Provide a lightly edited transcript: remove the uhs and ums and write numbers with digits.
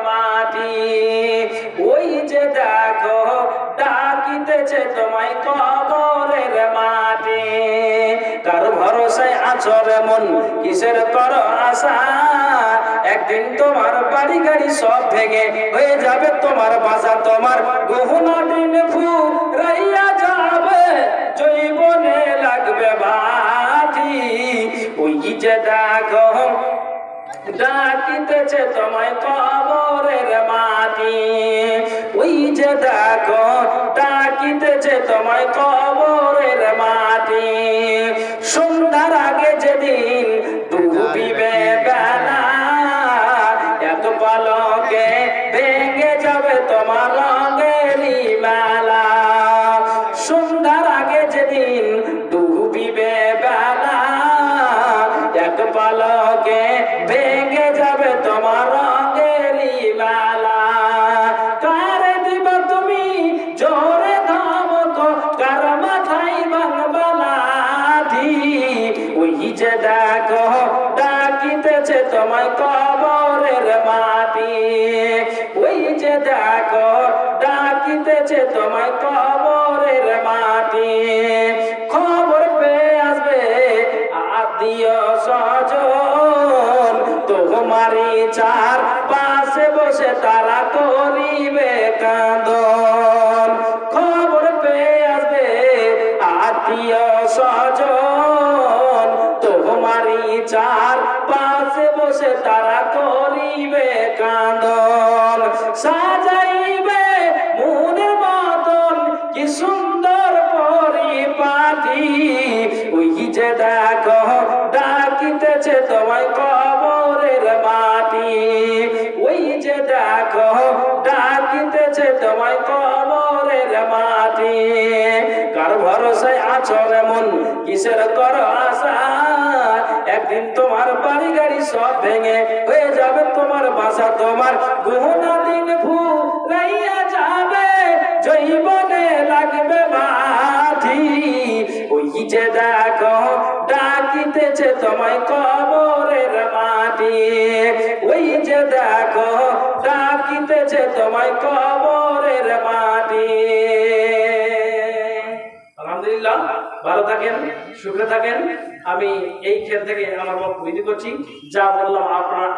মাটি। ওই যে দেখো ডাকিতেছে তোমায় কবরের মাটি। কার ভরসায় আছো রে মন, কিসের করো আশা? একদিন তোমার বাড়ি গাড়ি সব ভেঙে হয়ে যাবে তোমার বাসা, তোমার গহনা দিন ফুরাইয়া যাবে, জৈবনে লাগবে বাটি। ওই যে দেখো ডাকিতেছে তোমায় কবরের মাটি। ওই যে দেখো ডাকিতেছে তোমায় কবরের মাটি। সন্ধ্যার আগে যেদিন ডুবিবে বেলা, এক পলকে ভেঙে যাবে তোমার রঙেরই মেলা। সন্ধ্যার আগে যেদিন ডুবিবে বেলা, এক পলকে ভেঙে যাবে তোমার রঙেরই মেলা। কার দিব তুমি জোরে ধমক, কার মাথায় ভাঙবা লাঠি? ওই যে দেখো ডাকিতেছে তোমায় কবরের মাটি। ওই যে দেখো ডাকিতেছে তোমায় কবরের মাটি। খবর পেয়ে আসবে আত্মীয় স্বজন, তোমারই চার পাশে বসে তারা করিবে কাঁদন। খবর পেয়ে আসবে আত্মীয় স্বজন, তোমারই চার পাশে বসে তারা করিবে কাঁদন। সাজাইবে মনের মতন কি সুন্দর পরিপাটি। ওই যে দেখো ডাকিতেছে তোমায় কবরের মাটি। ওই যে দেখো ডাকিতেছে তোমায় কবরের মাটি। কার ভরসায় আছো রে মন, কিসের করো আশা? একদিন তোমার বাড়ি গাড়ি সব ভেঙে হয়ে যাবে তোমার বাসা, তোমার গহনা দিন ফুরাইয়া যাবে, জৈবনে লাগবে মাটি। ওই যে দেখো ডাকিতেছে তোমায় কবরের মাটি। ওই যে দেখো ডাকিতেছে তোমায় কবরের মাটি। আলহামদুলিল্লাহ, ভালো থাকেন, সুখে থাকেন। আমি এই ক্ষেত্র থেকে আমার বক্তব্য করছি। যা বললাম আপনারা